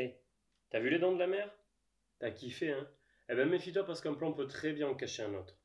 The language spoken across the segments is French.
Eh, t'as vu les dents de la mer? T'as kiffé, hein? Eh ben méfie-toi parce qu'un plan peut très bien en cacher un autre.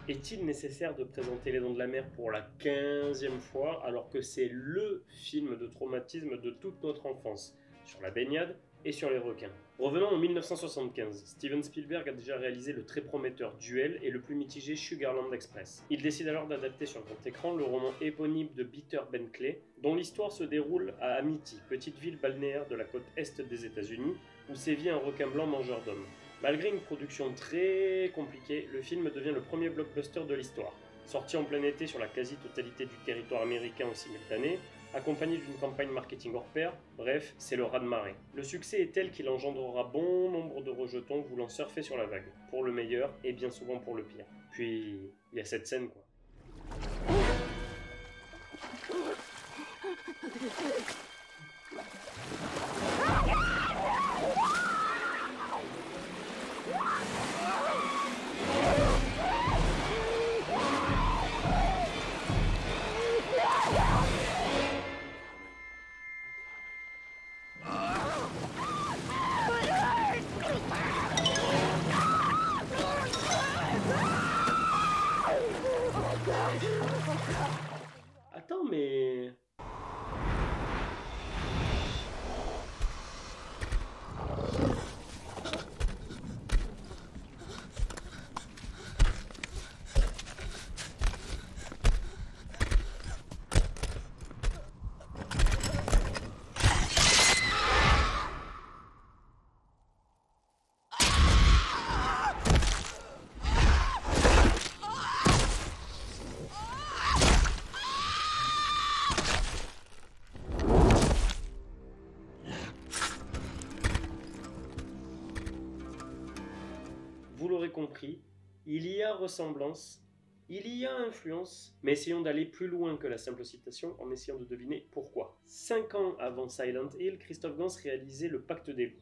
Est-il nécessaire de présenter Les Dents de la Mer pour la 15e fois alors que c'est LE film de traumatisme de toute notre enfance sur la baignade et sur les requins? Revenons en 1975. Steven Spielberg a déjà réalisé le très prometteur Duel et le plus mitigé Sugarland Express. Il décide alors d'adapter sur grand écran le roman éponyme de Peter Benchley, dont l'histoire se déroule à Amity, petite ville balnéaire de la côte est des États-Unis, où sévit un requin blanc mangeur d'hommes. Malgré une production très compliquée, le film devient le premier blockbuster de l'histoire. Sorti en plein été sur la quasi-totalité du territoire américain en simultané, accompagné d'une campagne marketing hors pair, bref, c'est le raz-de-marée. Le succès est tel qu'il engendrera bon nombre de rejetons voulant surfer sur la vague, pour le meilleur et bien souvent pour le pire. Puis, il y a cette scène quoi. Attends, mais... Vous l'aurez compris, il y a ressemblance, il y a influence, mais essayons d'aller plus loin que la simple citation en essayant de deviner pourquoi. 5 ans avant Silent Hill, Christophe Gans réalisait Le Pacte des loups.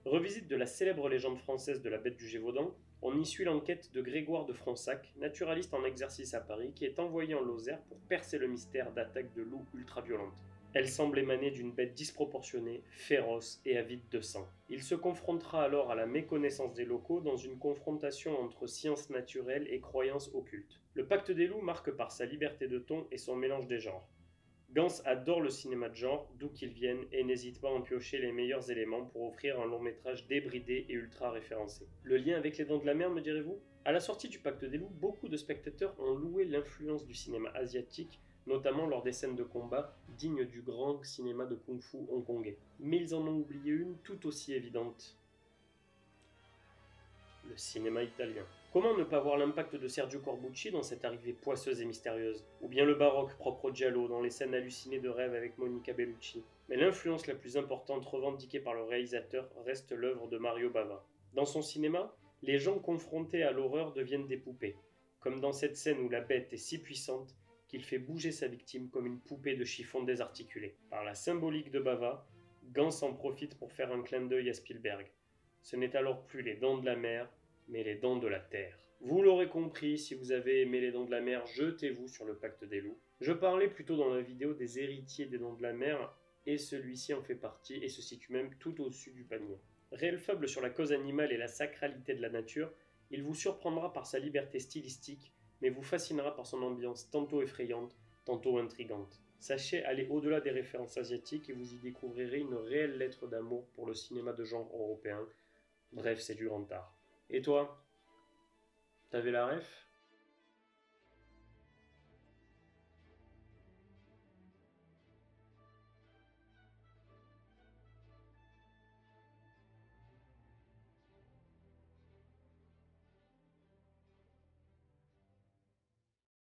Revisite de la célèbre légende française de la bête du Gévaudan, on y suit l'enquête de Grégoire de Fronsac, naturaliste en exercice à Paris, qui est envoyé en Lozère pour percer le mystère d'attaques de loups ultra-violentes. Elle semble émaner d'une bête disproportionnée, féroce et avide de sang. Il se confrontera alors à la méconnaissance des locaux dans une confrontation entre sciences naturelles et croyances occultes. Le Pacte des loups marque par sa liberté de ton et son mélange des genres. Gans adore le cinéma de genre, d'où qu'il vienne, et n'hésite pas à en piocher les meilleurs éléments pour offrir un long métrage débridé et ultra référencé. Le lien avec Les Dents de la Mer, me direz-vous? À la sortie du Pacte des loups, beaucoup de spectateurs ont loué l'influence du cinéma asiatique, notamment lors des scènes de combat dignes du grand cinéma de kung-fu hongkongais. Mais ils en ont oublié une tout aussi évidente: le cinéma italien. Comment ne pas voir l'impact de Sergio Corbucci dans cette arrivée poisseuse et mystérieuse? Ou bien le baroque propre au giallo dans les scènes hallucinées de rêve avec Monica Bellucci? Mais l'influence la plus importante revendiquée par le réalisateur reste l'œuvre de Mario Bava. Dans son cinéma, les gens confrontés à l'horreur deviennent des poupées, comme dans cette scène où la bête est si puissante qu'il fait bouger sa victime comme une poupée de chiffon désarticulée. Par la symbolique de Bava, Gans en profite pour faire un clin d'œil à Spielberg. Ce n'est alors plus les dents de la mer, mais les dents de la terre. Vous l'aurez compris, si vous avez aimé les dents de la mer, jetez-vous sur le Pacte des loups. Je parlais plutôt dans la vidéo des héritiers des dents de la mer, et celui-ci en fait partie et se situe même tout au-dessus du panier. Réel faible sur la cause animale et la sacralité de la nature, il vous surprendra par sa liberté stylistique, mais vous fascinera par son ambiance tantôt effrayante, tantôt intrigante. Sachez aller au-delà des références asiatiques et vous y découvrirez une réelle lettre d'amour pour le cinéma de genre européen. Bref, c'est du grand art. Et toi, t'avais la ref?